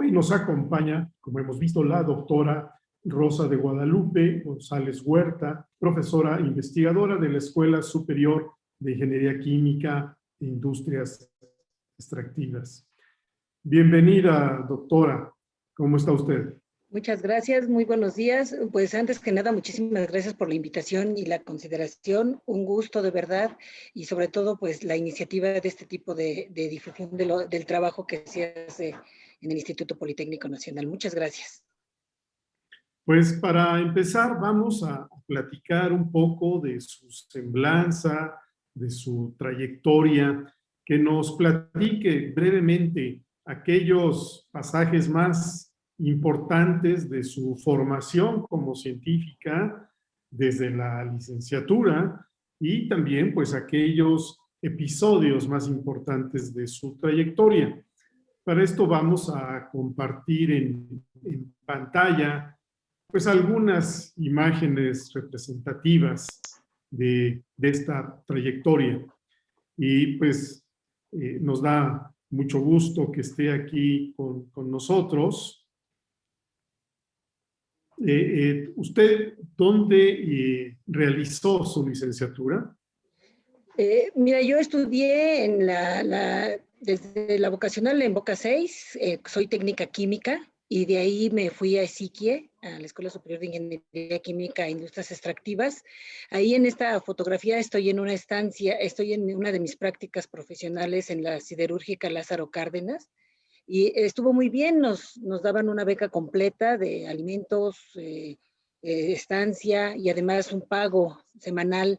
Hoy nos acompaña, como hemos visto, la doctora Rosa de Guadalupe González Huerta, profesora investigadora de la Escuela Superior de Ingeniería Química e Industrias Extractivas. Bienvenida, doctora. ¿Cómo está usted? Muchas gracias, muy buenos días. Pues antes que nada, muchísimas gracias por la invitación y la consideración. Un gusto de verdad y sobre todo pues la iniciativa de este tipo de difusión del trabajo que se hace en el Instituto Politécnico Nacional. Muchas gracias. Pues para empezar vamos a platicar un poco de su semblanza, de su trayectoria, que nos platique brevemente aquellos pasajes más importantes de su formación como científica desde la licenciatura y también pues aquellos episodios más importantes de su trayectoria. Para esto vamos a compartir en pantalla pues algunas imágenes representativas de esta trayectoria. Y pues nos da mucho gusto que esté aquí con nosotros. ¿Usted dónde realizó su licenciatura? Mira, yo estudié en desde la vocacional en Boca 6, soy técnica química y de ahí me fui a ESIQUIE, a la Escuela Superior de Ingeniería Química e Industrias Extractivas. Ahí en esta fotografía estoy en una estancia, estoy en una de mis prácticas profesionales en la siderúrgica Lázaro Cárdenas y estuvo muy bien, nos daban una beca completa de alimentos, estancia y además un pago semanal.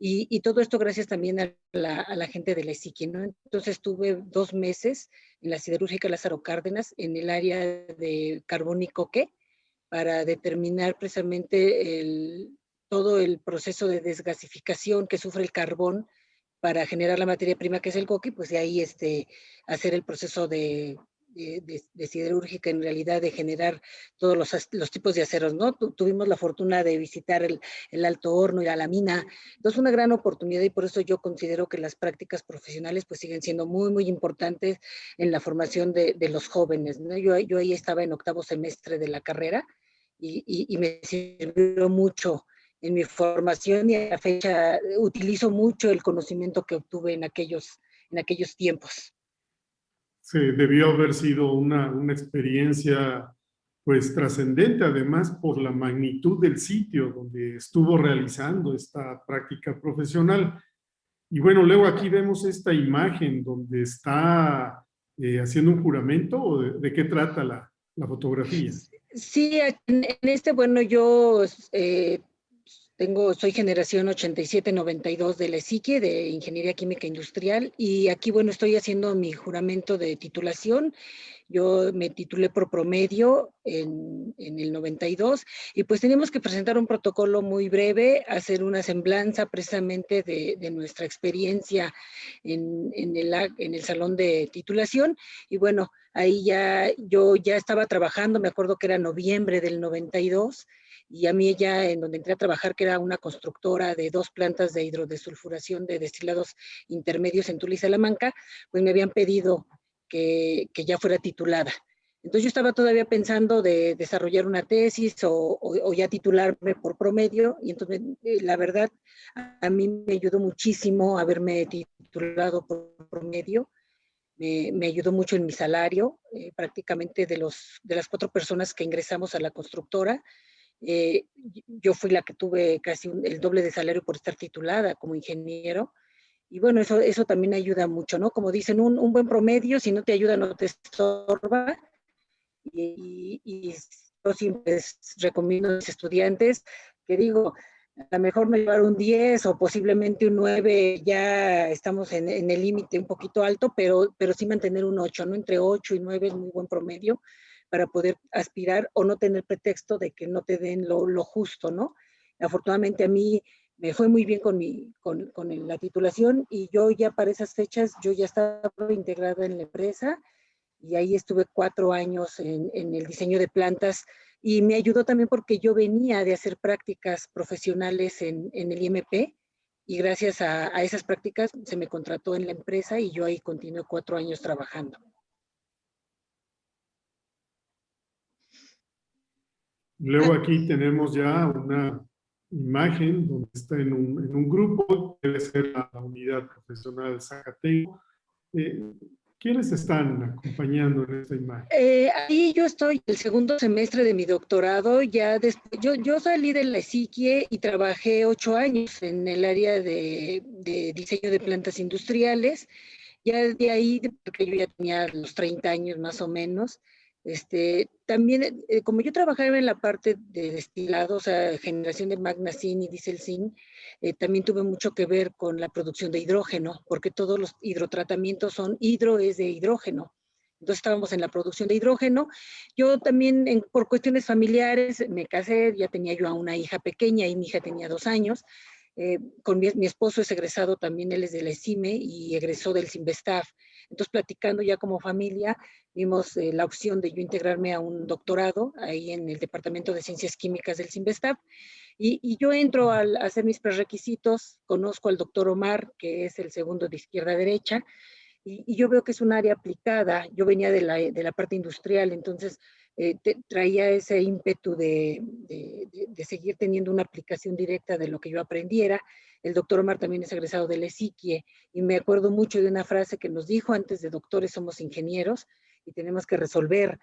Y todo esto gracias también a la gente de la ESIQUIE, ¿no? Entonces estuve 2 meses en la siderúrgica Lázaro Cárdenas, en el área de carbón y coque, para determinar precisamente todo el proceso de desgasificación que sufre el carbón para generar la materia prima que es el coque, pues de ahí hacer el proceso de siderúrgica, en realidad de generar todos los tipos de aceros, ¿no? Tuvimos la fortuna de visitar el Alto Horno y la mina, entonces una gran oportunidad y por eso yo considero que las prácticas profesionales pues siguen siendo muy, muy importantes en la formación de los jóvenes, ¿no? Yo ahí estaba en 8º semestre de la carrera y me sirvió mucho en mi formación y a la fecha utilizo mucho el conocimiento que obtuve en aquellos tiempos. Sí, debió haber sido una experiencia pues trascendente, además por la magnitud del sitio donde estuvo realizando esta práctica profesional. Y bueno, luego aquí vemos esta imagen donde está haciendo un juramento, ¿o de qué trata la fotografía? Sí, en bueno, yo soy generación 87-92 de la ESIQUIE, de Ingeniería Química Industrial, y aquí, bueno, estoy haciendo mi juramento de titulación. Yo me titulé por promedio en el 92 y pues teníamos que presentar un protocolo muy breve, hacer una semblanza precisamente de nuestra experiencia en el salón de titulación y bueno, ahí yo ya estaba trabajando, me acuerdo que era noviembre del 92 y a mí ya en donde entré a trabajar, que era una constructora de 2 plantas de hidrodesulfuración de destilados intermedios en Tula y Salamanca, pues me habían pedido que ya fuera titulada. Entonces yo estaba todavía pensando de desarrollar una tesis o ya titularme por promedio y entonces la verdad a mí me ayudó muchísimo haberme titulado por promedio. Me ayudó mucho en mi salario, prácticamente de las 4 personas que ingresamos a la constructora, yo fui la que tuve casi el doble de salario por estar titulada como ingeniero. Y bueno, eso también ayuda mucho, ¿no? Como dicen, un buen promedio, si no te ayuda, no te estorba. Y yo siempre recomiendo a mis estudiantes que digo, a lo mejor no llevar un 10 o posiblemente un 9, ya estamos en el límite un poquito alto, pero sí mantener un 8, ¿no? Entre 8 y 9 es muy buen promedio para poder aspirar o no tener pretexto de que no te den lo justo, ¿no? Afortunadamente a mí me fue muy bien con la titulación y yo ya para esas fechas, yo ya estaba integrada en la empresa y ahí estuve 4 años en el diseño de plantas y me ayudó también porque yo venía de hacer prácticas profesionales en el IMP y gracias a esas prácticas se me contrató en la empresa y yo ahí continué 4 años trabajando. Luego aquí tenemos ya una imagen donde está en un grupo, debe ser la unidad profesional Zacatecas. ¿Quiénes están acompañando en esta imagen? Ahí yo estoy el segundo semestre de mi doctorado, ya después, yo salí de la ESIQUIE y trabajé 8 años en el área de diseño de plantas industriales. Ya de ahí, porque yo ya tenía los 30 años más o menos, también, como yo trabajaba en la parte de destilado, o sea, generación de Magna-Syn y Diesel-Syn, también tuve mucho que ver con la producción de hidrógeno, porque todos los hidrotratamientos es de hidrógeno. Entonces estábamos en la producción de hidrógeno. Yo también, por cuestiones familiares, me casé, ya tenía yo a una hija pequeña y mi hija tenía 2 años. Con mi esposo es egresado también, él es de la ESIME y egresó del CIMBESTAF. Entonces, platicando ya como familia, vimos la opción de yo integrarme a un doctorado ahí en el Departamento de Ciencias Químicas del CIMBESTAF. Y yo entro a hacer mis prerequisitos, conozco al doctor Omar, que es el segundo de izquierda a derecha, y yo veo que es un área aplicada. Yo venía de la parte industrial, entonces traía ese ímpetu de seguir teniendo una aplicación directa de lo que yo aprendiera. El doctor Omar también es egresado de la ESIQUIE y me acuerdo mucho de una frase que nos dijo: antes de doctores somos ingenieros y tenemos que resolver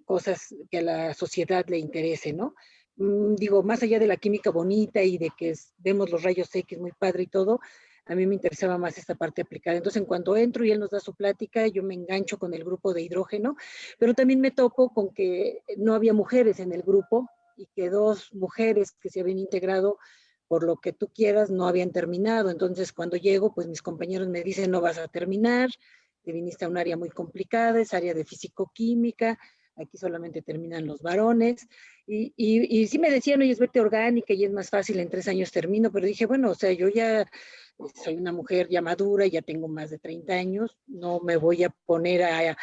cosas que a la sociedad le interese, ¿no? Digo, más allá de la química bonita y de que vemos los rayos X muy padre y todo, a mí me interesaba más esta parte aplicada. Entonces, en cuanto entro y él nos da su plática, yo me engancho con el grupo de hidrógeno, pero también me topo con que no había mujeres en el grupo y que 2 mujeres que se habían integrado, por lo que tú quieras, no habían terminado. Entonces, cuando llego, pues mis compañeros me dicen: no vas a terminar, te viniste a un área muy complicada, es área de físico-química, aquí solamente terminan los varones. Y sí me decían: oye, es vete orgánica y es más fácil, en 3 años termino. Pero dije, bueno, o sea, yo ya soy una mujer ya madura, ya tengo más de 30 años, no me voy a poner a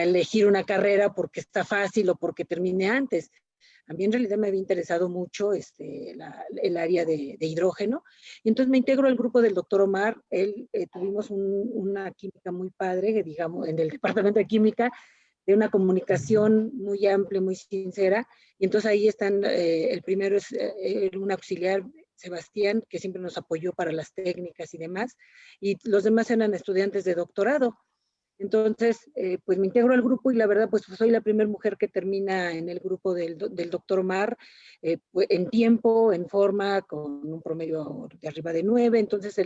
elegir una carrera porque está fácil o porque termine antes. A mí en realidad me había interesado mucho el área de hidrógeno, y entonces me integro al grupo del doctor Omar. Tuvimos una química muy padre, digamos, en el departamento de química, de una comunicación muy amplia, muy sincera, y entonces ahí están, el primero es un auxiliar, Sebastián, que siempre nos apoyó para las técnicas y demás, y los demás eran estudiantes de doctorado. Entonces, pues me integro al grupo y la verdad, pues soy la primera mujer que termina en el grupo del doctor Omar, pues, en tiempo, en forma, con un promedio de arriba de 9. Entonces,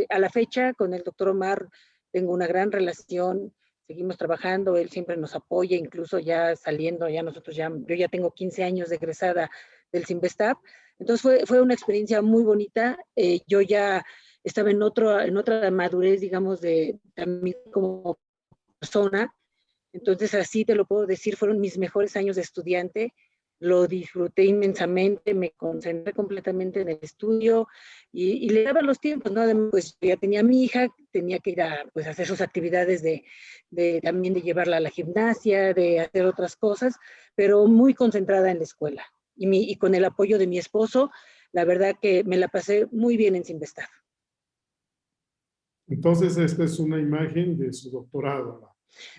a la fecha, con el doctor Omar tengo una gran relación, seguimos trabajando, él siempre nos apoya, incluso ya saliendo, yo ya tengo 15 años de egresada del CIMBESTAP. Entonces, fue una experiencia muy bonita. Yo ya estaba en otra madurez, digamos, también como persona. Entonces, así te lo puedo decir, fueron mis mejores años de estudiante. Lo disfruté inmensamente, me concentré completamente en el estudio y le daba los tiempos, ¿no? Además, pues ya tenía a mi hija, tenía que ir a pues, hacer sus actividades también de llevarla a la gimnasia, de hacer otras cosas, pero muy concentrada en la escuela. Y con el apoyo de mi esposo, la verdad que me la pasé muy bien en Sinvestar. Entonces, esta es una imagen de su doctorado.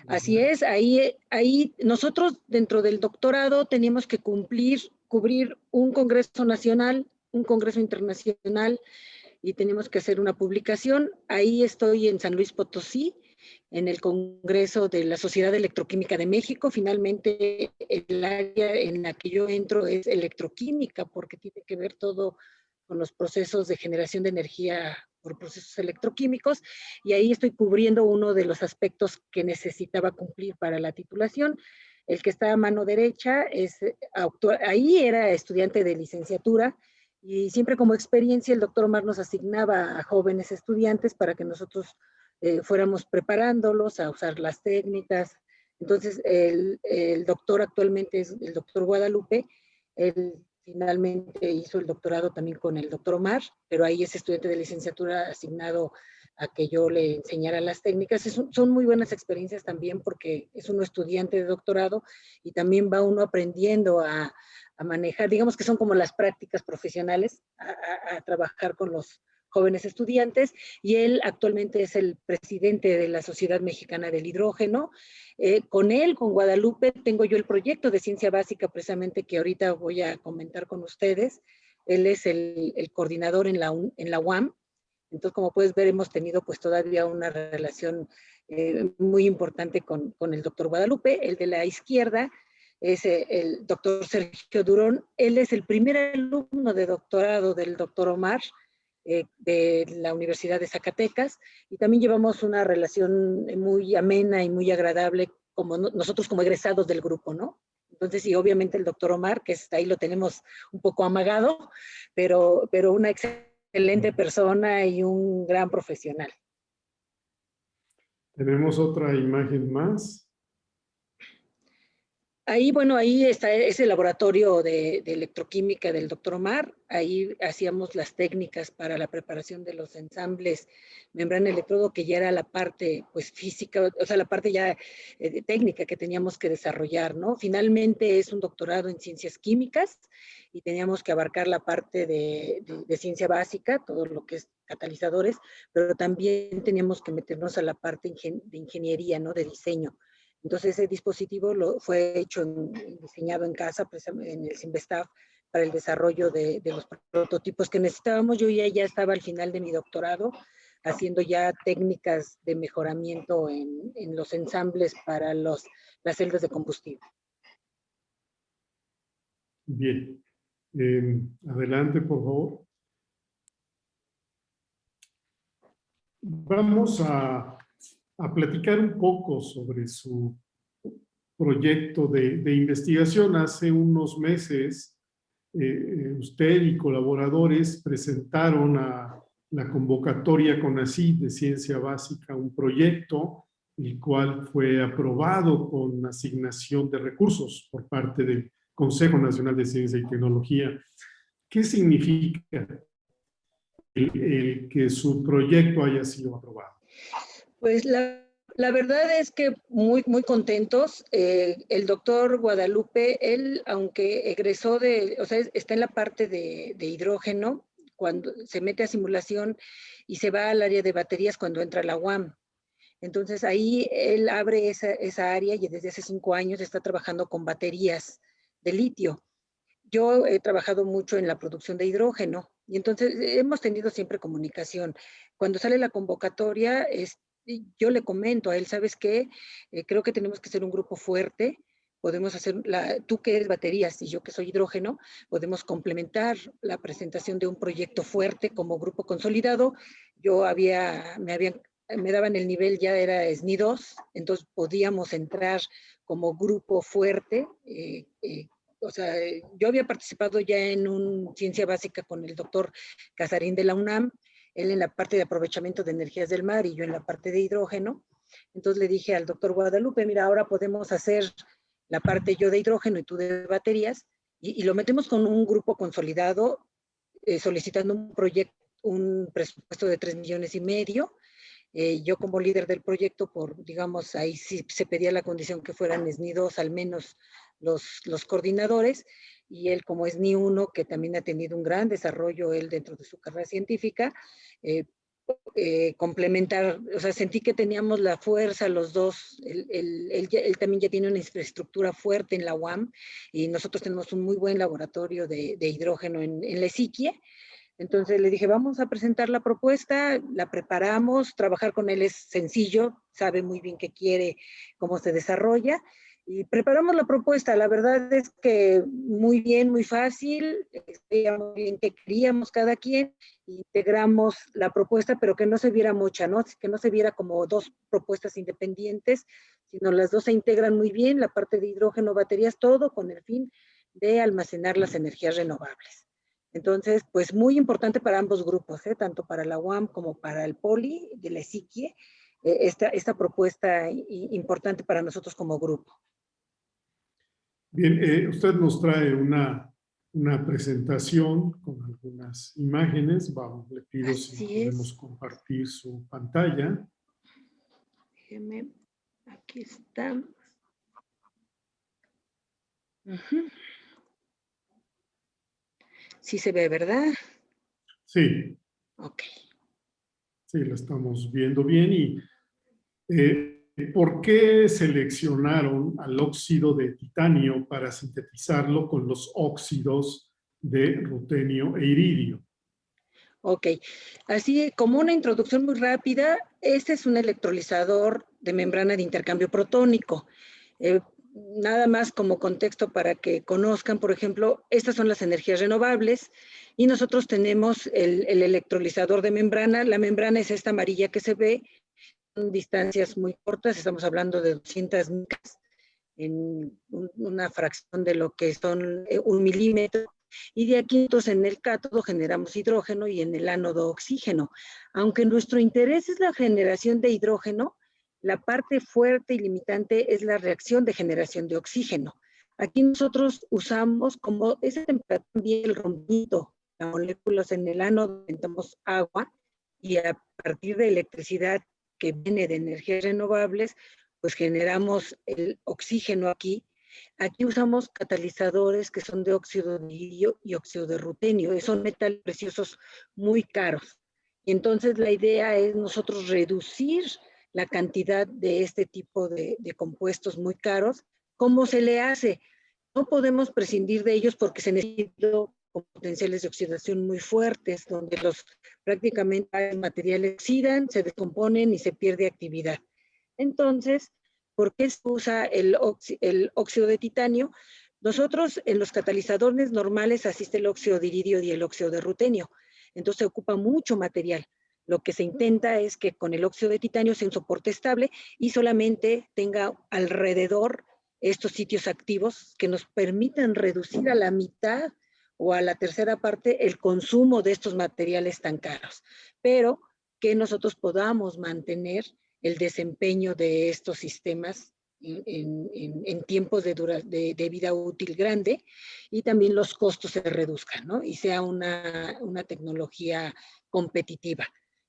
Así es, ahí nosotros dentro del doctorado teníamos que cubrir un congreso nacional, un congreso internacional, y teníamos que hacer una publicación. Ahí estoy en San Luis Potosí, en el Congreso de la Sociedad Electroquímica de México. Finalmente, el área en la que yo entro es electroquímica, porque tiene que ver todo con los procesos de generación de energía por procesos electroquímicos, y ahí estoy cubriendo uno de los aspectos que necesitaba cumplir para la titulación. El que está a mano derecha ahí era estudiante de licenciatura, y siempre como experiencia el doctor Omar nos asignaba a jóvenes estudiantes para que nosotros fuéramos preparándolos a usar las técnicas. Entonces, el doctor actualmente es el doctor Guadalupe. Él finalmente hizo el doctorado también con el doctor Omar, pero ahí es estudiante de licenciatura asignado a que yo le enseñara las técnicas. Son muy buenas experiencias también, porque es uno estudiante de doctorado y también va uno aprendiendo a manejar, digamos que son como las prácticas profesionales, a trabajar con los jóvenes estudiantes, y él actualmente es el presidente de la Sociedad Mexicana del Hidrógeno. Con él, con Guadalupe, tengo yo el proyecto de ciencia básica precisamente que ahorita voy a comentar con ustedes. Él es el coordinador en la UAM. Entonces, como puedes ver, hemos tenido pues todavía una relación muy importante con el doctor Guadalupe. El de la izquierda es el doctor Sergio Durón. Él es el primer alumno de doctorado del doctor Omar, de la Universidad de Zacatecas, y también llevamos una relación muy amena y muy agradable como nosotros como egresados del grupo, ¿no? Entonces, y obviamente el doctor Omar, que está ahí lo tenemos un poco amagado, pero una excelente persona y un gran profesional. Tenemos otra imagen más. Ahí, bueno, ahí está ese laboratorio de electroquímica del doctor Omar. Ahí hacíamos las técnicas para la preparación de los ensambles membrana electrodo, que ya era la parte pues física, o sea, la parte ya técnica que teníamos que desarrollar, ¿no? Finalmente es un doctorado en ciencias químicas y teníamos que abarcar la parte de ciencia básica, todo lo que es catalizadores, pero también teníamos que meternos a la parte de ingeniería, ¿no? De diseño. Entonces ese dispositivo fue hecho, diseñado en casa, en el Simvestav, para el desarrollo de los prototipos que necesitábamos. Yo ya estaba al final de mi doctorado, haciendo ya técnicas de mejoramiento en los ensambles para las celdas de combustible. Bien. Adelante, por favor. Vamos a platicar un poco sobre su proyecto de investigación. Hace unos meses, usted y colaboradores presentaron a la convocatoria CONACYT de Ciencia Básica un proyecto, el cual fue aprobado con asignación de recursos por parte del Consejo Nacional de Ciencia y Tecnología. ¿Qué significa el que su proyecto haya sido aprobado? Pues la verdad es que muy, muy contentos. El doctor Guadalupe, él, aunque egresó o sea, está en la parte de hidrógeno, cuando se mete a simulación y se va al área de baterías cuando entra a la UAM. Entonces ahí él abre esa área y desde hace 5 años está trabajando con baterías de litio. Yo he trabajado mucho en la producción de hidrógeno y entonces hemos tenido siempre comunicación. Cuando sale la convocatoria, yo le comento a él, ¿sabes qué? Creo que tenemos que ser un grupo fuerte. Podemos hacer, tú que eres baterías y yo que soy hidrógeno, podemos complementar la presentación de un proyecto fuerte como grupo consolidado. Yo me daban el nivel, ya era SNI 2, entonces podíamos entrar como grupo fuerte. O sea, yo había participado ya en una ciencia básica con el doctor Casarín de la UNAM, él en la parte de aprovechamiento de energías del mar y yo en la parte de hidrógeno. Entonces le dije al doctor Guadalupe, mira, ahora podemos hacer la parte yo de hidrógeno y tú de baterías, y lo metemos con un grupo consolidado, solicitando un presupuesto de 3,5 millones. Yo como líder del proyecto, digamos, ahí sí se pedía la condición que fueran SNI 2 al menos los coordinadores, y él como SNI 1, que también ha tenido un gran desarrollo él dentro de su carrera científica, complementar, o sea, sentí que teníamos la fuerza los dos. Él también ya tiene una infraestructura fuerte en la UAM y nosotros tenemos un muy buen laboratorio de hidrógeno en la ESIQUIE. Entonces le dije, vamos a presentar la propuesta, la preparamos, trabajar con él es sencillo, sabe muy bien qué quiere, cómo se desarrolla, y preparamos la propuesta. La verdad es que muy bien, muy fácil, veíamos bien qué queríamos cada quien, integramos la propuesta, pero que no se viera mucha, ¿no? Que no se viera como dos propuestas independientes, sino las dos se integran muy bien, la parte de hidrógeno, baterías, todo con el fin de almacenar las energías renovables. Entonces, pues muy importante para ambos grupos, tanto para la UAM como para el POLI de la ESIQUIE, esta propuesta importante para nosotros como grupo. Bien, usted nos trae una presentación con algunas imágenes. Vamos, le pido si podemos compartir su pantalla. Déjeme, aquí está. Sí se ve, ¿verdad? Sí. Ok. Sí, lo estamos viendo bien. ¿Y por qué seleccionaron al óxido de titanio para sintetizarlo con los óxidos de rutenio e iridio? Ok, así como una introducción muy rápida, este es un electrolizador de membrana de intercambio protónico. Eh, Nada más como contexto para que conozcan, por ejemplo, estas son las energías renovables y nosotros tenemos el electrolizador de membrana. La membrana es esta amarilla que se ve en distancias muy cortas, estamos hablando de 200 micras, en una fracción de lo que son 1 milímetro. Y de aquí entonces en el cátodo generamos hidrógeno y en el ánodo oxígeno. Aunque nuestro interés es la generación de hidrógeno, la parte fuerte y limitante es la reacción de generación de oxígeno. Aquí nosotros usamos como esa temperatura también el rompimiento, las moléculas en el ánodo, aumentamos agua y a partir de electricidad que viene de energías renovables, pues generamos el oxígeno aquí. Aquí usamos catalizadores que son de óxido de iridio y óxido de rutenio. Son metales preciosos muy caros. Y entonces la idea es nosotros reducir la cantidad de este tipo de compuestos muy caros. ¿Cómo se le hace? No podemos prescindir de ellos porque se necesitan potenciales de oxidación muy fuertes, donde los prácticamente los materiales oxidan, se descomponen y se pierde actividad. Entonces, ¿por qué se usa el óxido de titanio? Nosotros en los catalizadores normales asiste el óxido de iridio y el óxido de rutenio. Entonces se ocupa mucho material. Lo que se intenta es que con el óxido de titanio sea un soporte estable y solamente tenga alrededor estos sitios activos que nos permitan reducir a la mitad o a la tercera parte el consumo de estos materiales tan caros, pero que nosotros podamos mantener el desempeño de estos sistemas en tiempos de vida útil grande y también los costos se reduzcan, ¿no? Y sea una tecnología competitiva.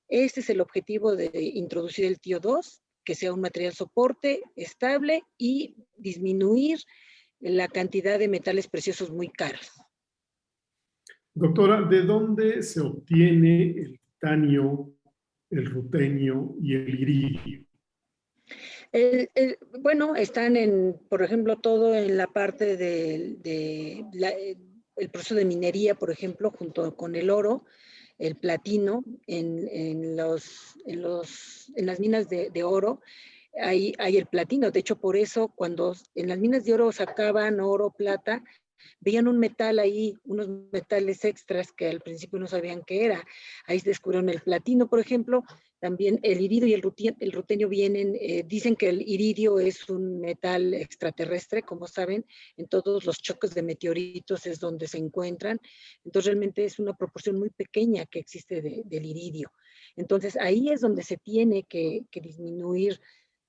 Este es el objetivo de introducir el TiO2, que sea un material soporte estable y disminuir la cantidad de metales preciosos muy caros. Doctora, ¿de dónde se obtiene el titanio, el rutenio y el iridio? Bueno, están por ejemplo, todo en la parte el proceso de minería, por ejemplo, junto con el oro, el platino, en las minas de oro, hay el platino. De hecho, por eso, cuando en las minas de oro sacaban oro, plata, veían un metal ahí, unos metales extras que al principio no sabían qué era. Ahí descubrieron el platino, por ejemplo, también el iridio y el rutenio vienen, dicen que el iridio es un metal extraterrestre, como saben, en todos los choques de meteoritos es donde se encuentran, entonces realmente es una proporción muy pequeña que existe del iridio. Entonces ahí es donde se tiene que disminuir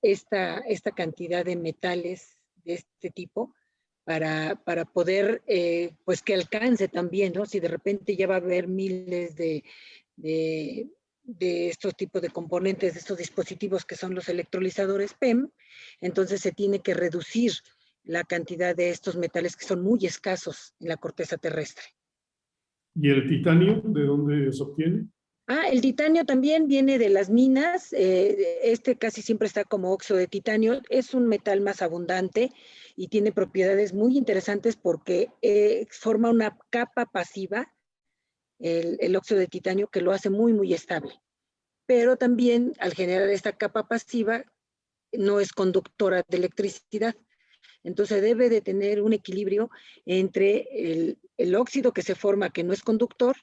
esta cantidad de metales de este tipo para poder, pues que alcance también, ¿no? Si de repente ya va a haber miles de estos tipos de componentes, de estos dispositivos que son los electrolizadores PEM, entonces se tiene que reducir la cantidad de estos metales que son muy escasos en la corteza terrestre. ¿Y el titanio, de dónde se obtiene? El titanio también viene de las minas, este casi siempre está como óxido de titanio, es un metal más abundante y tiene propiedades muy interesantes porque forma una capa pasiva, el óxido de titanio, que lo hace muy, muy estable. Pero también al generar esta capa pasiva no es conductora de electricidad. Entonces debe de tener un equilibrio entre el óxido que se forma, que no es conductor,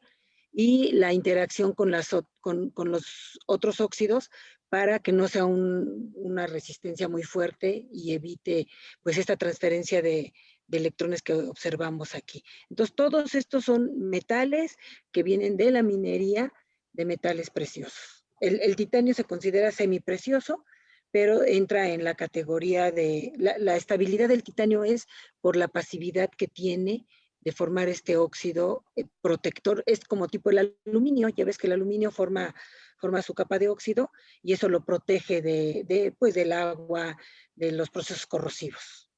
y la interacción con los otros óxidos para que no sea una resistencia muy fuerte y evite pues esta transferencia de electrones que observamos aquí. Entonces todos estos son metales que vienen de la minería de metales preciosos. El titanio se considera semiprecioso, pero entra en la categoría de la estabilidad del titanio es por la pasividad que tiene de formar este óxido protector. Es como tipo el aluminio, ya ves que el aluminio forma su capa de óxido y eso lo protege pues del agua, de los procesos corrosivos.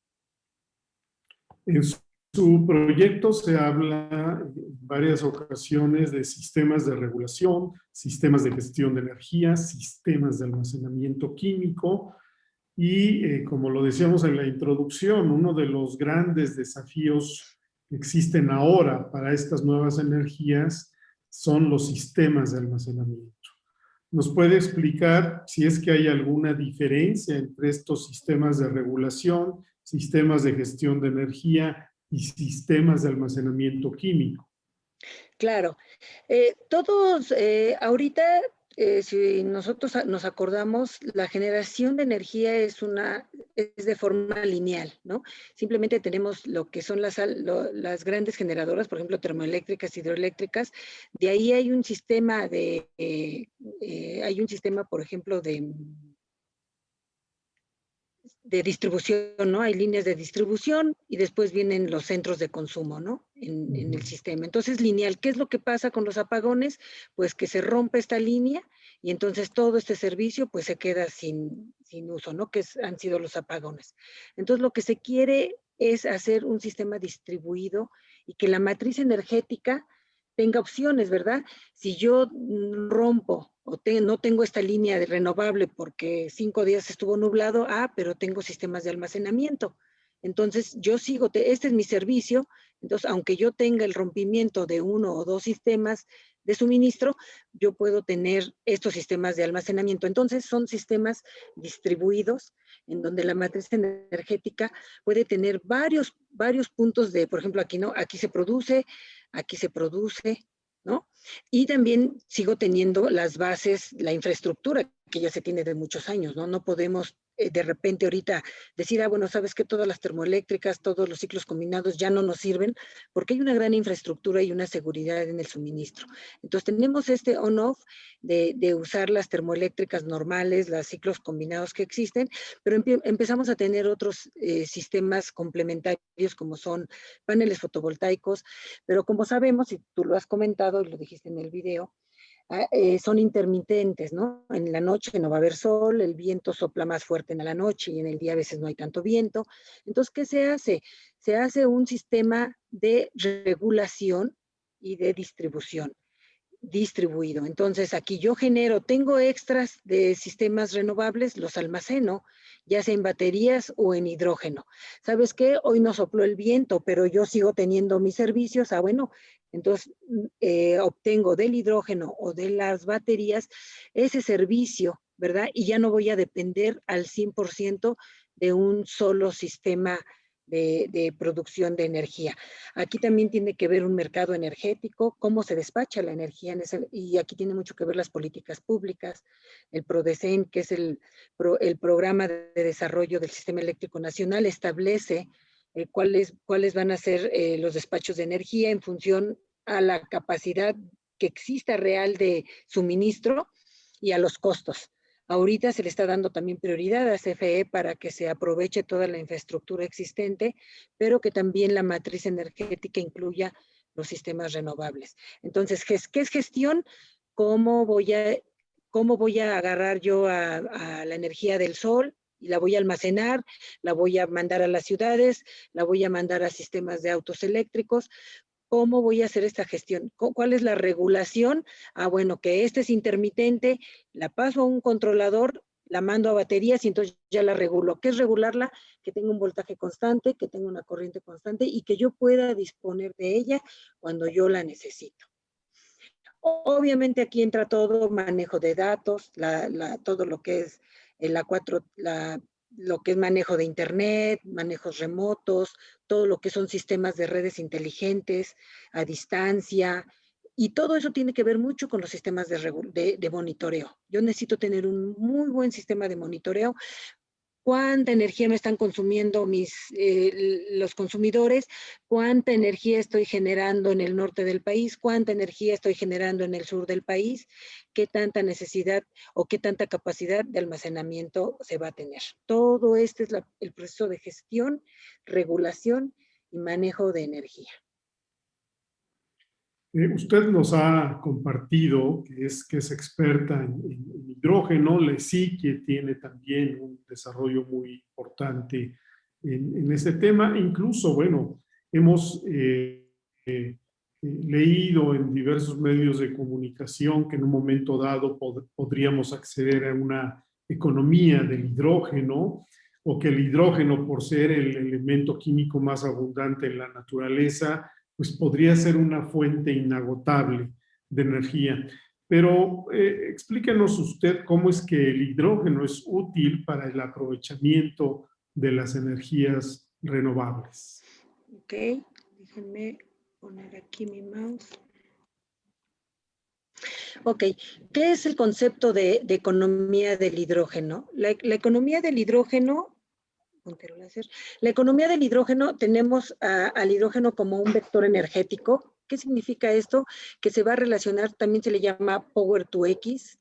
su proyecto se habla en varias ocasiones de sistemas de regulación, sistemas de gestión de energía, sistemas de almacenamiento químico y, como lo decíamos en la introducción, uno de los grandes desafíos que existen ahora para estas nuevas energías son los sistemas de almacenamiento. ¿Nos puede explicar si es que hay alguna diferencia entre estos sistemas de regulación, sistemas de gestión de energía y sistemas de almacenamiento químico? Claro. Todos, ahorita, si nosotros nos acordamos, la generación de energía es de forma lineal, ¿no? Simplemente tenemos lo que son las grandes generadoras, por ejemplo, termoeléctricas, hidroeléctricas. De ahí hay un sistema por ejemplo, de distribución, ¿no? Hay líneas de distribución y después vienen los centros de consumo, ¿no? En el sistema. Entonces, lineal. ¿Qué es lo que pasa con los apagones? Pues que se rompe esta línea y entonces todo este servicio pues se queda sin uso, ¿no? Han sido los apagones. Entonces, lo que se quiere es hacer un sistema distribuido y que la matriz energética tenga opciones, ¿verdad? Si yo rompo o no tengo esta línea de renovable porque 5 días estuvo nublado, pero tengo sistemas de almacenamiento. Entonces, yo sigo, este es mi servicio, entonces, aunque yo tenga el rompimiento de 1 o 2 sistemas de suministro, yo puedo tener estos sistemas de almacenamiento. Entonces, son sistemas distribuidos en donde la matriz energética puede tener varios puntos de, por ejemplo, aquí, ¿no? Aquí se produce, ¿no? Y también sigo teniendo las bases, la infraestructura que ya se tiene de muchos años, ¿no? No podemos de repente ahorita decir, bueno, sabes que todas las termoeléctricas, todos los ciclos combinados ya no nos sirven, porque hay una gran infraestructura y una seguridad en el suministro. Entonces tenemos este on-off de usar las termoeléctricas normales, los ciclos combinados que existen, pero empezamos a tener otros sistemas complementarios como son paneles fotovoltaicos, pero como sabemos, y tú lo has comentado y lo dijiste en el video, son intermitentes, ¿no? En la noche no va a haber sol, el viento sopla más fuerte en la noche y en el día a veces no hay tanto viento. Entonces, ¿qué se hace? Se hace un sistema de regulación y de distribución distribuido. Entonces, aquí yo tengo extras de sistemas renovables, los almaceno, ya sea en baterías o en hidrógeno. ¿Sabes qué? Hoy no sopló el viento, pero yo sigo teniendo mis servicios. Bueno, entonces obtengo del hidrógeno o de las baterías ese servicio, ¿verdad? Y ya no voy a depender al 100% de un solo sistema de producción de energía. Aquí también tiene que ver un mercado energético, cómo se despacha la energía, y aquí tiene mucho que ver las políticas públicas, el PRODECEN, que es el programa de desarrollo del sistema eléctrico nacional, establece cuáles van a ser los despachos de energía en función a la capacidad que exista real de suministro y a los costos. Ahorita se le está dando también prioridad a CFE para que se aproveche toda la infraestructura existente, pero que también la matriz energética incluya los sistemas renovables. Entonces, ¿qué es gestión? ¿Cómo voy a agarrar yo a la energía del sol? Y la voy a almacenar, la voy a mandar a las ciudades, la voy a mandar a sistemas de autos eléctricos. ¿Cómo voy a hacer esta gestión? ¿Cuál es la regulación? Bueno, que este es intermitente, la paso a un controlador, la mando a baterías y entonces ya la regulo. ¿Qué es regularla? Que tenga un voltaje constante, que tenga una corriente constante y que yo pueda disponer de ella cuando yo la necesito. Obviamente aquí entra todo manejo de datos, todo lo que es lo que es manejo de internet, manejos remotos, todo lo que son sistemas de redes inteligentes a distancia, y todo eso tiene que ver mucho con los sistemas de monitoreo. Yo necesito tener un muy buen sistema de monitoreo. ¿Cuánta energía me están consumiendo los consumidores? ¿Cuánta energía estoy generando en el norte del país? ¿Cuánta energía estoy generando en el sur del país? ¿Qué tanta necesidad o qué tanta capacidad de almacenamiento se va a tener? Todo este es el proceso de gestión, regulación y manejo de energía. Usted nos ha compartido que es experta en hidrógeno. La ESICE tiene también un desarrollo muy importante en este tema. Incluso, bueno, hemos leído en diversos medios de comunicación que en un momento dado podríamos acceder a una economía del hidrógeno, o que el hidrógeno, por ser el elemento químico más abundante en la naturaleza, pues podría ser una fuente inagotable de energía. Pero explíquenos usted cómo es que el hidrógeno es útil para el aprovechamiento de las energías renovables. Ok, déjenme poner aquí mi mouse. Ok, ¿qué es el concepto de economía del hidrógeno? La economía del hidrógeno, la economía del hidrógeno, tenemos al hidrógeno como un vector energético. ¿Qué significa esto? Que se va a relacionar, también se le llama Power to X,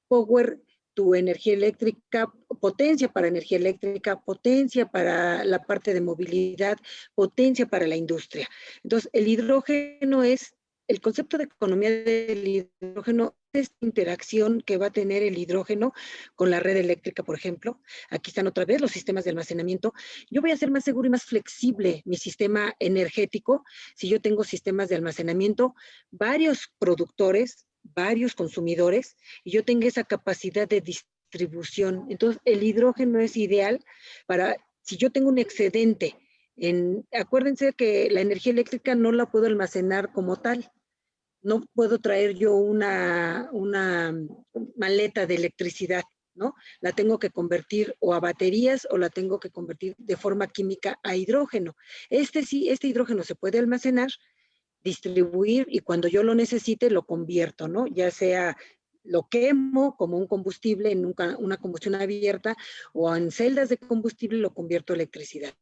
Power to energía eléctrica, potencia para energía eléctrica, potencia para la parte de movilidad, potencia para la industria. Entonces, el hidrógeno es, el concepto de economía del hidrógeno es esta interacción que va a tener el hidrógeno con la red eléctrica, por ejemplo. Aquí están otra vez los sistemas de almacenamiento. Yo voy a hacer más seguro y más flexible mi sistema energético si yo tengo sistemas de almacenamiento, varios productores, varios consumidores, y yo tengo esa capacidad de distribución. Entonces, el hidrógeno es ideal para, si yo tengo un excedente, acuérdense que la energía eléctrica no la puedo almacenar como tal. No puedo traer yo una maleta de electricidad, ¿no? La tengo que convertir o a baterías o la tengo que convertir de forma química a hidrógeno. Sí, este hidrógeno se puede almacenar, distribuir, y cuando yo lo necesite lo convierto, ¿no? Ya sea lo quemo como un combustible en una combustión abierta, o en celdas de combustible lo convierto a electricidad.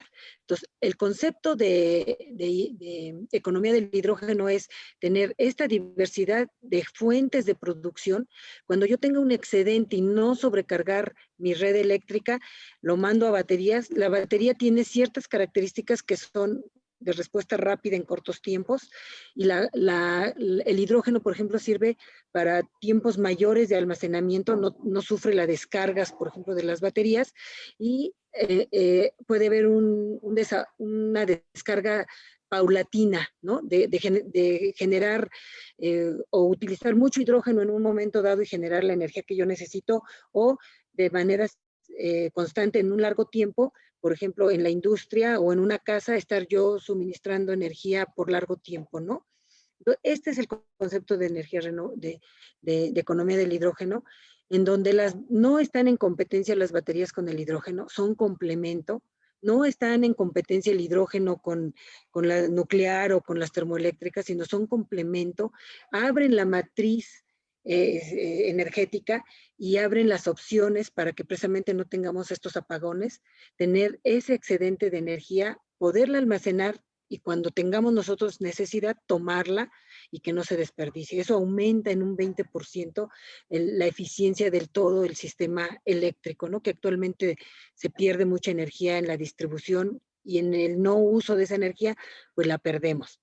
Entonces, el concepto de economía del hidrógeno es tener esta diversidad de fuentes de producción. Cuando yo tenga un excedente y no sobrecargar mi red eléctrica, lo mando a baterías. La batería tiene ciertas características que son de respuesta rápida en cortos tiempos, y el hidrógeno, por ejemplo, sirve para tiempos mayores de almacenamiento, no sufre las descargas, por ejemplo, de las baterías, y puede haber una descarga paulatina, ¿no? De generar o utilizar mucho hidrógeno en un momento dado y generar la energía que yo necesito, o de manera constante en un largo tiempo, por ejemplo, en la industria o en una casa, estar yo suministrando energía por largo tiempo, ¿no? Este es el concepto de energía de economía del hidrógeno, en donde no están en competencia las baterías con el hidrógeno, son complemento. No están en competencia el hidrógeno con la nuclear o con las termoeléctricas, sino son complemento, abren la matriz energética y abren las opciones para que precisamente no tengamos estos apagones, tener ese excedente de energía, poderla almacenar, y cuando tengamos nosotros necesidad, tomarla y que no se desperdicie. Eso aumenta en un 20% la eficiencia del todo el sistema eléctrico, ¿no? Que actualmente se pierde mucha energía en la distribución, y en el no uso de esa energía, pues la perdemos.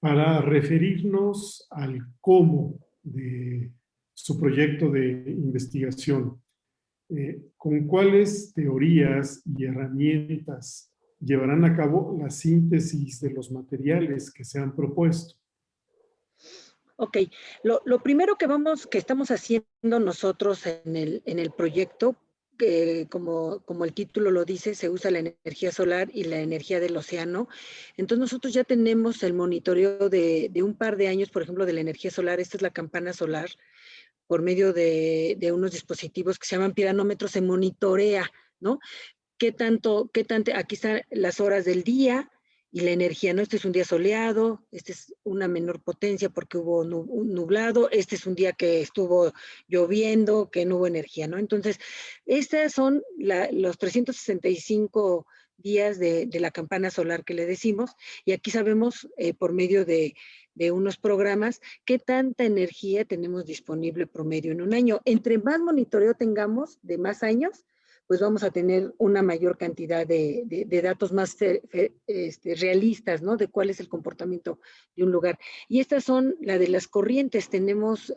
Para referirnos al cómo de su proyecto de investigación, ¿con cuáles teorías y herramientas llevarán a cabo la síntesis de los materiales que se han propuesto? Ok, lo primero que estamos haciendo nosotros en el proyecto, que como el título lo dice, se usa la energía solar y la energía del océano. Entonces nosotros ya tenemos el monitoreo de un par de años, por ejemplo, de la energía solar. Esta es la campana solar. Por medio de unos dispositivos que se llaman piranómetros, se monitorea, ¿no? Aquí están las horas del día y la energía, ¿no? Este es un día soleado, este es una menor potencia porque hubo un nublado, este es un día que estuvo lloviendo, que no hubo energía, ¿no? Entonces, estas son los 365 días de la campana solar que le decimos, y aquí sabemos por medio de unos programas qué tanta energía tenemos disponible promedio en un año. Entre más monitoreo tengamos de más años, pues vamos a tener una mayor cantidad de datos más realistas, ¿no? De cuál es el comportamiento de un lugar. Y estas son la de las corrientes. Tenemos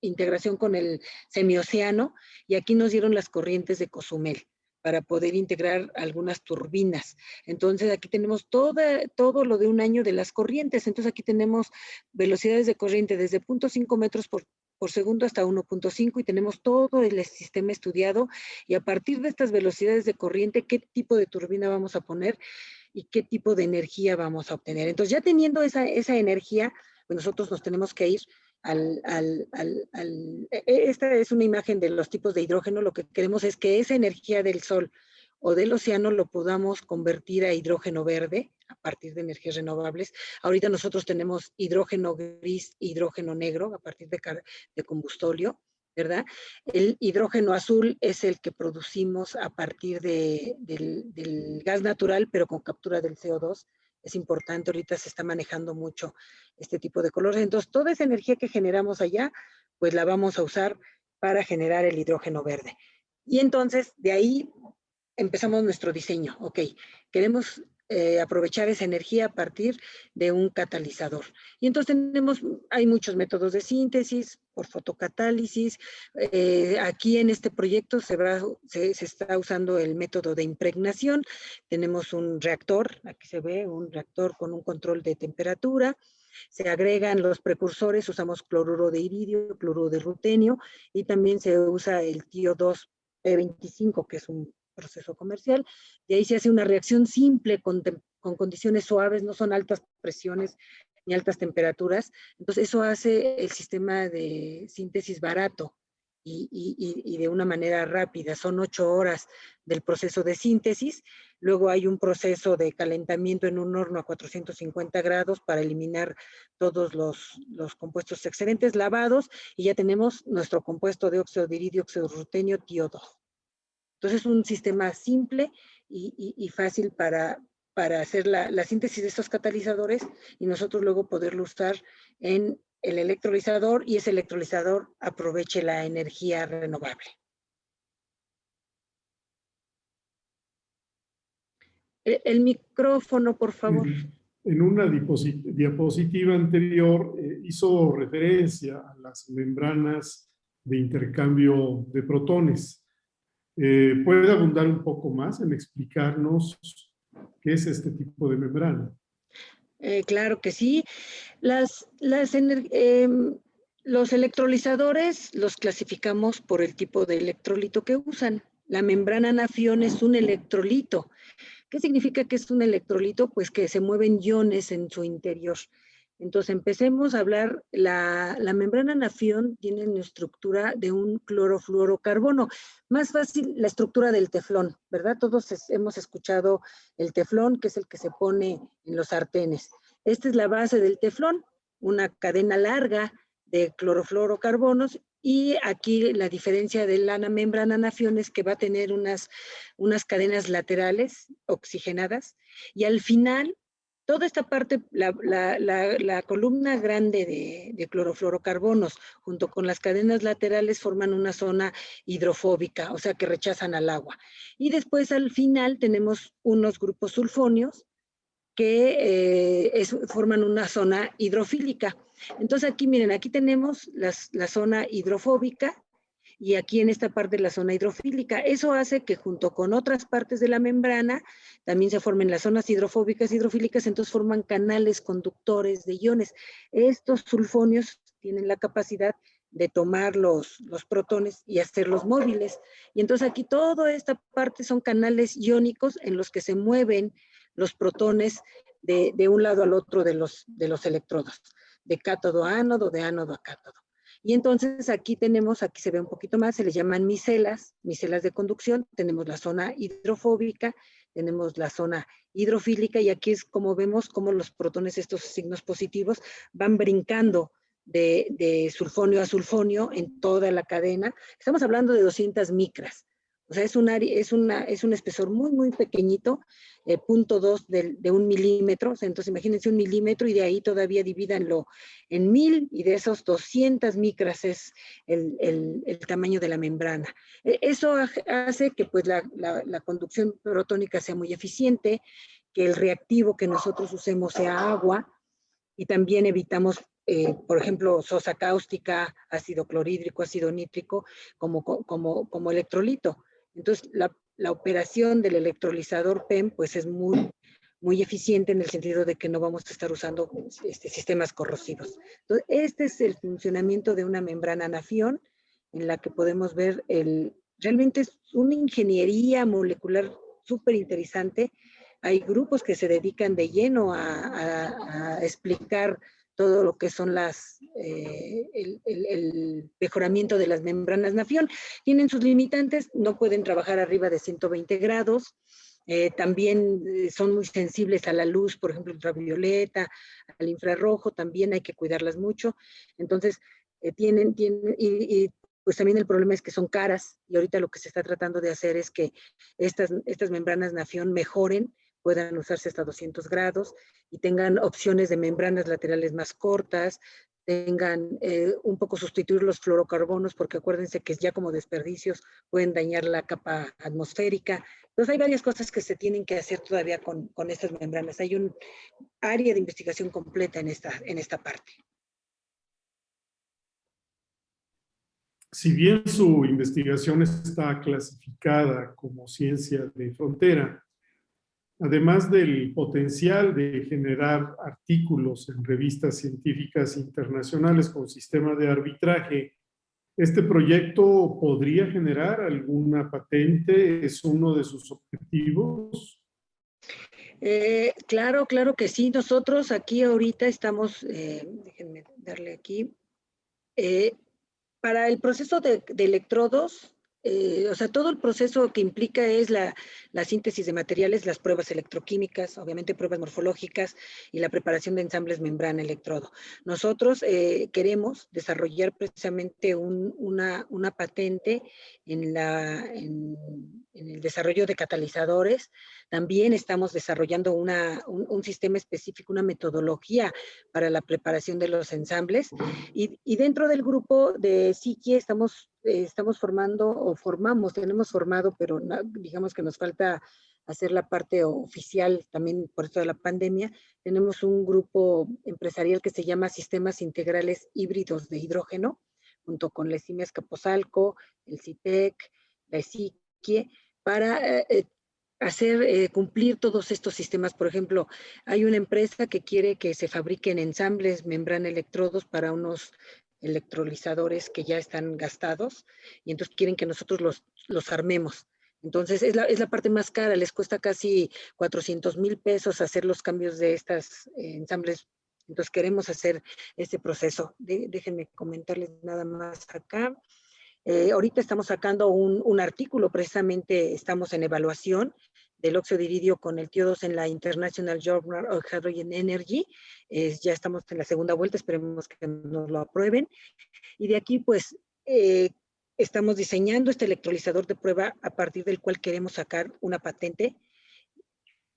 integración con el semioceano, y aquí nos dieron las corrientes de Cozumel para poder integrar algunas turbinas. Entonces aquí tenemos todo lo de un año de las corrientes. Entonces aquí tenemos velocidades de corriente desde 0.5 metros por segundo hasta 1.5 y tenemos todo el sistema estudiado y a partir de estas velocidades de corriente, qué tipo de turbina vamos a poner y qué tipo de energía vamos a obtener. Entonces ya teniendo esa energía, pues nosotros nos tenemos que ir esta es una imagen de los tipos de hidrógeno. Lo que queremos es que esa energía del sol o del océano lo podamos convertir a hidrógeno verde a partir de energías renovables. Ahorita nosotros tenemos hidrógeno gris, hidrógeno negro a partir de combustóleo, ¿verdad? El hidrógeno azul es el que producimos a partir del gas natural, pero con captura del CO2. Es importante, ahorita se está manejando mucho este tipo de colores. Entonces, toda esa energía que generamos allá, pues la vamos a usar para generar el hidrógeno verde. Y entonces, de ahí empezamos nuestro diseño. Ok, queremos aprovechar esa energía a partir de un catalizador. Y entonces hay muchos métodos de síntesis, por fotocatálisis. Aquí en este proyecto se está usando el método de impregnación. Tenemos un reactor, aquí se ve un reactor con un control de temperatura. Se agregan los precursores, usamos cloruro de iridio, cloruro de rutenio y también se usa el TiO2 P25, que es un proceso comercial, y ahí se hace una reacción simple con condiciones suaves, no son altas presiones ni altas temperaturas, entonces eso hace el sistema de síntesis barato y de una manera rápida. Son 8 horas del proceso de síntesis, luego hay un proceso de calentamiento en un horno a 450 grados para eliminar todos los compuestos excedentes lavados y ya tenemos nuestro compuesto de óxido de iridio, óxido de rutenio, TiO2. Entonces es un sistema simple y fácil para hacer la síntesis de estos catalizadores y nosotros luego poderlo usar en el electrolizador y ese electrolizador aproveche la energía renovable. El micrófono, por favor. En una diapositiva anterior hizo referencia a las membranas de intercambio de protones. ¿Puede abundar un poco más en explicarnos qué es este tipo de membrana? Claro que sí. Los electrolizadores los clasificamos por el tipo de electrolito que usan. La membrana Nafion es un electrolito. ¿Qué significa que es un electrolito? Pues que se mueven iones en su interior. Entonces empecemos a hablar, la membrana Nafion tiene una estructura de un clorofluorocarbono. Más fácil la estructura del teflón, ¿verdad? Todos hemos escuchado el teflón, que es el que se pone en los sartenes. Esta es la base del teflón, una cadena larga de clorofluorocarbonos y aquí la diferencia de la membrana Nafion es que va a tener unas cadenas laterales oxigenadas y al final toda esta parte, la columna grande de clorofluorocarbonos junto con las cadenas laterales forman una zona hidrofóbica, o sea que rechazan al agua. Y después al final tenemos unos grupos sulfonios que forman una zona hidrofílica. Entonces aquí, miren, aquí tenemos la zona hidrofóbica y aquí en esta parte la zona hidrofílica. Eso hace que junto con otras partes de la membrana también se formen las zonas hidrofóbicas y hidrofílicas, entonces forman canales conductores de iones. Estos sulfonios tienen la capacidad de tomar los protones y hacerlos móviles. Y entonces aquí toda esta parte son canales iónicos en los que se mueven los protones de un lado al otro de los electrodos, de cátodo a ánodo, de ánodo a cátodo. Y entonces aquí se ve un poquito más, se les llaman micelas de conducción, tenemos la zona hidrofóbica, tenemos la zona hidrofílica y aquí es como vemos cómo los protones, estos signos positivos, van brincando de sulfonio a sulfonio en toda la cadena. Estamos hablando de 200 micras. O sea, es un espesor muy, muy pequeñito, 0.2 de 1 milímetro. O sea, entonces imagínense 1 milímetro y de ahí todavía divídanlo en 1000 y de esos 200 micras es el tamaño de la membrana. Eso hace que pues la conducción protónica sea muy eficiente, que el reactivo que nosotros usemos sea agua y también evitamos por ejemplo, sosa cáustica, ácido clorhídrico, ácido nítrico, como electrolito. Entonces, la operación del electrolizador PEM pues es muy eficiente en el sentido de que no vamos a estar usando sistemas corrosivos. Entonces, este es el funcionamiento de una membrana Nafion, en la que podemos ver realmente es una ingeniería molecular súper interesante. Hay grupos que se dedican de lleno a explicar todo lo que son el mejoramiento de las membranas Nafion. Tienen sus limitantes, no pueden trabajar arriba de 120 grados, también son muy sensibles a la luz, por ejemplo, ultravioleta, al infrarrojo, también hay que cuidarlas mucho. Entonces, pues también el problema es que son caras, y ahorita lo que se está tratando de hacer es que estas membranas Nafion mejoren, puedan usarse hasta 200 grados y tengan opciones de membranas laterales más cortas, tengan un poco sustituir los fluorocarbonos, porque acuérdense que ya como desperdicios pueden dañar la capa atmosférica. Entonces hay varias cosas que se tienen que hacer todavía con estas membranas. Hay un área de investigación completa en esta parte. Si bien su investigación está clasificada como ciencia de frontera, además del potencial de generar artículos en revistas científicas internacionales con sistema de arbitraje, ¿este proyecto podría generar alguna patente? ¿Es uno de sus objetivos? Claro que sí. Nosotros aquí ahorita estamos, déjenme darle aquí, para el proceso de electrodos, o sea, todo el proceso que implica es la síntesis de materiales, las pruebas electroquímicas, obviamente pruebas morfológicas y la preparación de ensambles membrana-electrodo. Nosotros queremos desarrollar precisamente una patente en el desarrollo de catalizadores. También estamos desarrollando un sistema específico, una metodología para la preparación de los ensambles. Y dentro del grupo de Psique estamos formando, tenemos formado, pero digamos que nos falta hacer la parte oficial también por esto de la pandemia. Tenemos un grupo empresarial que se llama Sistemas Integrales Híbridos de Hidrógeno, junto con la ESIME Azcapotzalco, el CITEC, la Psique, para hacer cumplir todos estos sistemas. Por ejemplo, hay una empresa que quiere que se fabriquen ensambles membrana electrodos para unos electrolizadores que ya están gastados, y entonces quieren que nosotros los armemos. Entonces es la parte más cara, les cuesta casi 400,000 pesos hacer los cambios de estas ensambles. Entonces queremos hacer este proceso. Déjenme comentarles nada más acá. Ahorita estamos sacando un artículo, precisamente estamos en evaluación del óxido de iridio con el TiO2 en la International Journal of Hydrogen Energy. Ya estamos en la segunda vuelta, esperemos que nos lo aprueben. Y de aquí, pues, estamos diseñando este electrolizador de prueba a partir del cual queremos sacar una patente.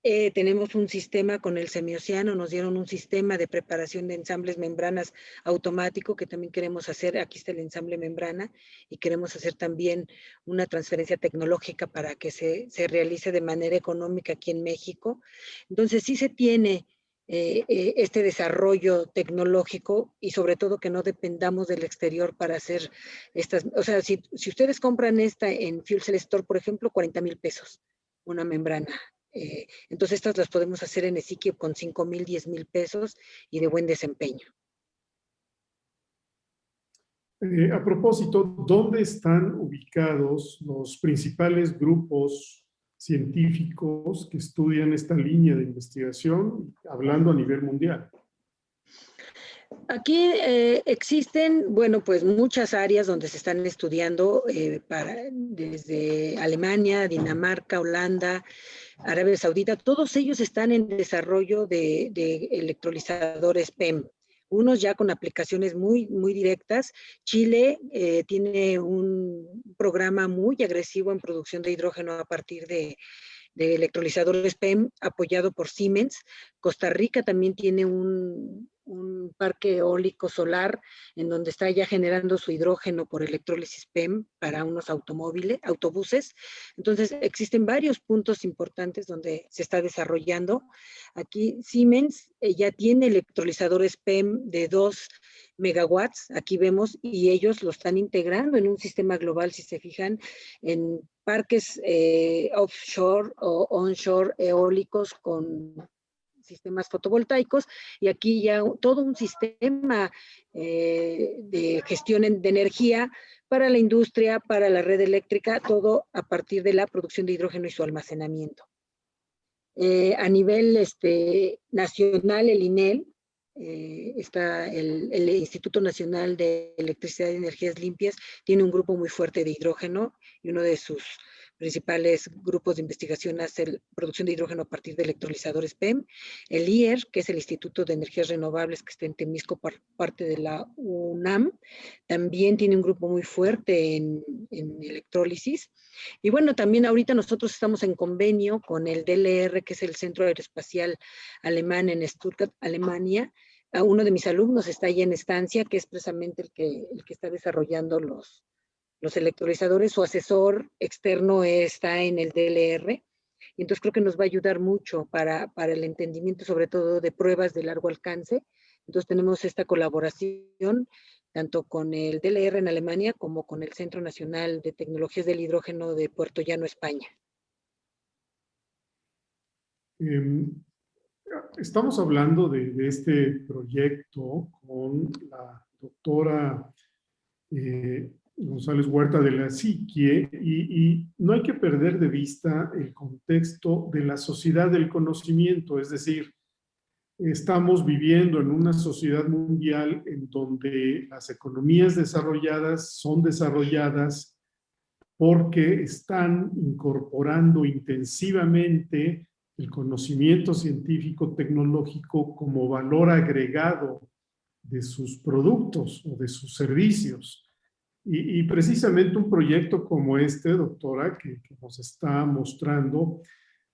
Tenemos un sistema con el Semioceano, nos dieron un sistema de preparación de ensambles membranas automático que también queremos hacer. Aquí está el ensamble membrana, y queremos hacer también una transferencia tecnológica para que se realice de manera económica aquí en México. Entonces sí se tiene este desarrollo tecnológico, y sobre todo que no dependamos del exterior para hacer estas. O sea, si ustedes compran esta en Fuel Cell Store, por ejemplo, 40,000 pesos, una membrana. Entonces estas las podemos hacer en Psique con 5,000, 10,000 pesos y de buen desempeño. A propósito, ¿dónde están ubicados los principales grupos científicos que estudian esta línea de investigación, hablando a nivel mundial? Aquí existen, bueno, pues muchas áreas donde se están estudiando desde Alemania, Dinamarca, Holanda, Arabia Saudita. Todos ellos están en desarrollo de electrolizadores PEM. Unos ya con aplicaciones muy directas. Chile tiene un programa muy agresivo en producción de hidrógeno a partir de electrolizadores PEM apoyado por Siemens. Costa Rica también tiene un un parque eólico solar en donde está ya generando su hidrógeno por electrólisis PEM para unos autobuses. Entonces, existen varios puntos importantes donde se está desarrollando. Aquí Siemens ya tiene electrolizadores PEM de 2 megawatts, aquí vemos, y ellos lo están integrando en un sistema global, si se fijan, en parques offshore o onshore eólicos con sistemas fotovoltaicos, y aquí ya todo un sistema de gestión de energía para la industria, para la red eléctrica, todo a partir de la producción de hidrógeno y su almacenamiento. A nivel nacional, el INEL, está el Instituto Nacional de Electricidad y Energías Limpias, tiene un grupo muy fuerte de hidrógeno y uno de sus principales grupos de investigación hace la producción de hidrógeno a partir de electrolizadores PEM. El IER, que es el Instituto de Energías Renovables que está en Temisco, parte de la UNAM, también tiene un grupo muy fuerte en electrólisis. Y bueno, también ahorita nosotros estamos en convenio con el DLR, que es el Centro Aeroespacial Alemán en Stuttgart, Alemania. Uno de mis alumnos está ahí en estancia, que es precisamente el que está desarrollando los electrolizadores. Su asesor externo está en el DLR. Y entonces creo que nos va a ayudar mucho para el entendimiento, sobre todo de pruebas de largo alcance. Entonces tenemos esta colaboración tanto con el DLR en Alemania como con el Centro Nacional de Tecnologías del Hidrógeno de Puerto Llano, España. Estamos hablando de este proyecto con la doctora González Huerta de la Psique, y no hay que perder de vista el contexto de la sociedad del conocimiento, es decir, estamos viviendo en una sociedad mundial en donde las economías desarrolladas son desarrolladas porque están incorporando intensivamente el conocimiento científico tecnológico como valor agregado de sus productos o de sus servicios. Y precisamente un proyecto como este, doctora, que nos está mostrando,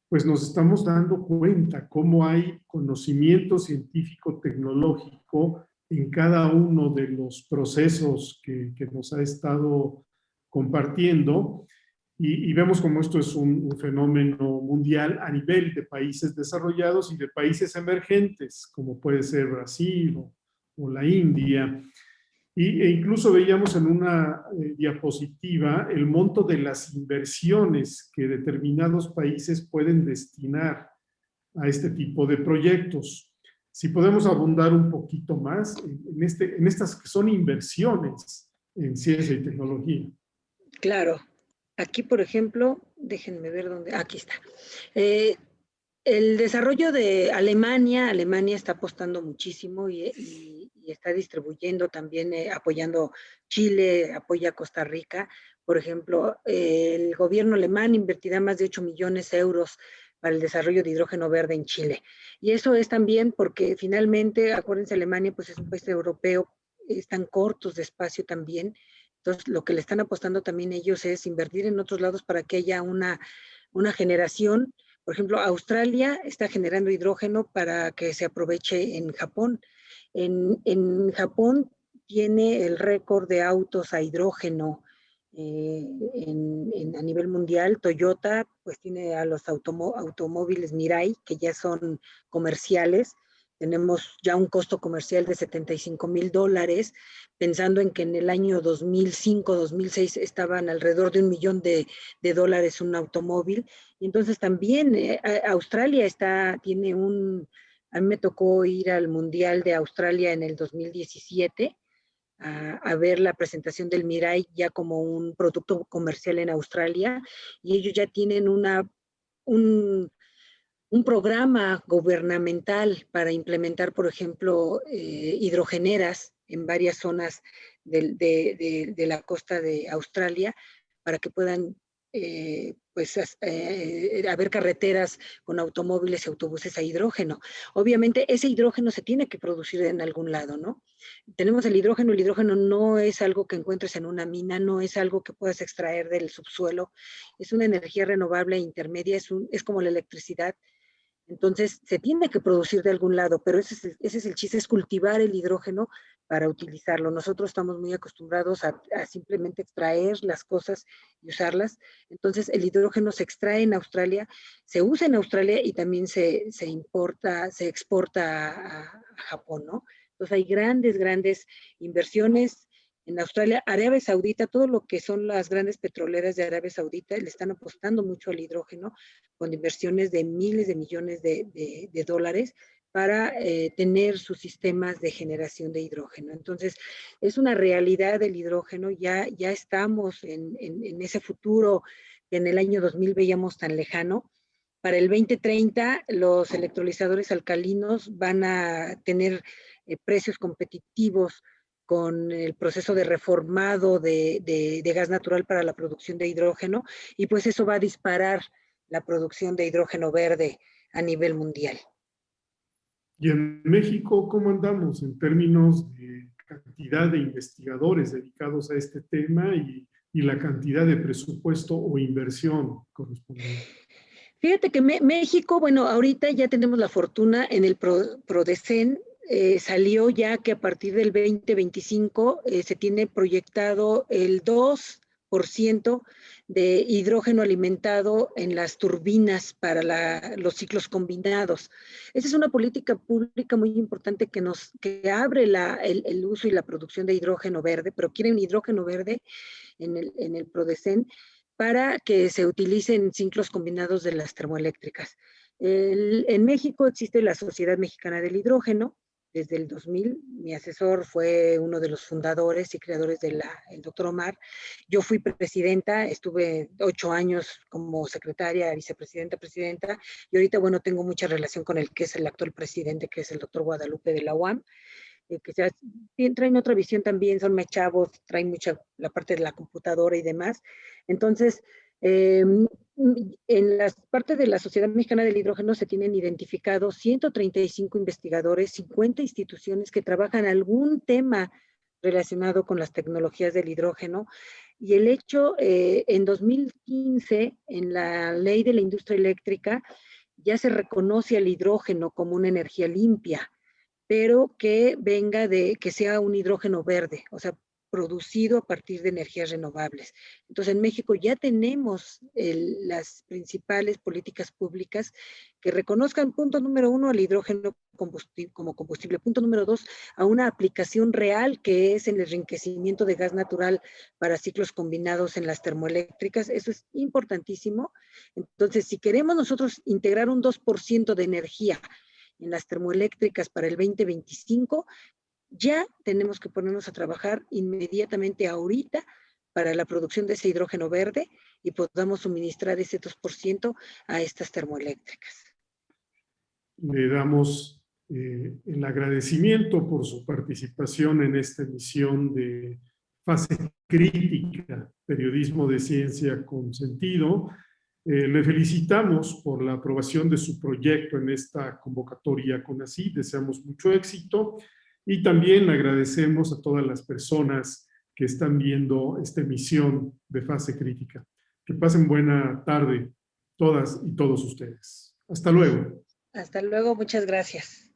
pues nos estamos dando cuenta cómo hay conocimiento científico-tecnológico en cada uno de los procesos que nos ha estado compartiendo, y vemos como esto es un fenómeno mundial a nivel de países desarrollados y de países emergentes, como puede ser Brasil o la India. E incluso veíamos en una diapositiva el monto de las inversiones que determinados países pueden destinar a este tipo de proyectos. Si podemos abundar un poquito más en estas que son inversiones en ciencia y tecnología. Claro. Aquí, por ejemplo, déjenme ver dónde, aquí está. El desarrollo de Alemania está apostando muchísimo y está distribuyendo también, apoyando Chile, apoya a Costa Rica. Por ejemplo, el gobierno alemán invertirá más de 8 millones de euros para el desarrollo de hidrógeno verde en Chile. Y eso es también porque finalmente, acuérdense, Alemania pues es un país europeo, están cortos de espacio también. Entonces, lo que le están apostando también ellos es invertir en otros lados para que haya una generación. Por ejemplo, Australia está generando hidrógeno para que se aproveche en Japón. En Japón tiene el récord de autos a hidrógeno a nivel mundial. Toyota pues tiene a los automóviles Mirai, que ya son comerciales. Tenemos ya un costo comercial de $75,000, pensando en que en el año 2005, 2006 estaban alrededor de $1 millón un automóvil. Y entonces también Australia tiene a mí me tocó ir al Mundial de Australia en el 2017 a ver la presentación del Mirai ya como un producto comercial en Australia, y ellos ya tienen un programa gubernamental para implementar, por ejemplo, hidrogeneras en varias zonas de la costa de Australia para que puedan haber carreteras con automóviles y autobuses a hidrógeno. Obviamente ese hidrógeno se tiene que producir en algún lado, ¿no? Tenemos el hidrógeno no es algo que encuentres en una mina, no es algo que puedas extraer del subsuelo, es una energía renovable intermedia, es como la electricidad. Entonces, se tiene que producir de algún lado, pero ese es el chiste, es cultivar el hidrógeno para utilizarlo. Nosotros estamos muy acostumbrados a simplemente extraer las cosas y usarlas. Entonces, el hidrógeno se extrae en Australia, se usa en Australia y también se importa, se exporta a Japón, ¿no? Entonces, hay grandes inversiones en Australia. Arabia Saudita, todo lo que son las grandes petroleras de Arabia Saudita, le están apostando mucho al hidrógeno con inversiones de miles de millones de dólares para tener sus sistemas de generación de hidrógeno. Entonces, es una realidad el hidrógeno, ya estamos en ese futuro que en el año 2000 veíamos tan lejano. Para el 2030, los electrolizadores alcalinos van a tener precios competitivos con el proceso de reformado de gas natural para la producción de hidrógeno, y pues eso va a disparar la producción de hidrógeno verde a nivel mundial. Y en México, ¿cómo andamos en términos de cantidad de investigadores dedicados a este tema y la cantidad de presupuesto o inversión correspondiente? Fíjate que México, bueno, ahorita ya tenemos la fortuna en el PRODECEN, salió ya que a partir del 2025 se tiene proyectado el 2% de hidrógeno alimentado en las turbinas para los ciclos combinados. Esa es una política pública muy importante que abre el uso y la producción de hidrógeno verde, pero quieren hidrógeno verde en el PRODECEN para que se utilicen ciclos combinados de las termoeléctricas. En México existe la Sociedad Mexicana del Hidrógeno. Desde el 2000, mi asesor fue uno de los fundadores y creadores el doctor Omar. Yo fui presidenta, estuve 8 años como secretaria, vicepresidenta, presidenta, y ahorita, bueno, tengo mucha relación con el que es el actual presidente, que es el doctor Guadalupe de la UAM, que ya traen otra visión también, son más chavos, traen mucha la parte de la computadora y demás. Entonces, en las partes de la Sociedad Mexicana del Hidrógeno se tienen identificados 135 investigadores, 50 instituciones que trabajan algún tema relacionado con las tecnologías del hidrógeno. Y el hecho, en 2015, en la ley de la industria eléctrica, ya se reconoce al hidrógeno como una energía limpia, pero que venga que sea un hidrógeno verde, o sea, producido a partir de energías renovables. Entonces, en México ya tenemos las principales políticas públicas que reconozcan, punto número 1, al hidrógeno como combustible. Punto número 2, a una aplicación real que es el enriquecimiento de gas natural para ciclos combinados en las termoeléctricas. Eso es importantísimo. Entonces, si queremos nosotros integrar un 2% de energía en las termoeléctricas para el 2025, ya tenemos que ponernos a trabajar inmediatamente ahorita para la producción de ese hidrógeno verde y podamos suministrar ese 2% a estas termoeléctricas. Le damos el agradecimiento por su participación en esta emisión de Fase Crítica, Periodismo de Ciencia con Sentido. Le felicitamos por la aprobación de su proyecto en esta convocatoria CONACYT. Deseamos mucho éxito y también agradecemos a todas las personas que están viendo esta emisión de Fase Crítica. Que pasen buena tarde todas y todos ustedes. Hasta luego. Hasta luego, muchas gracias.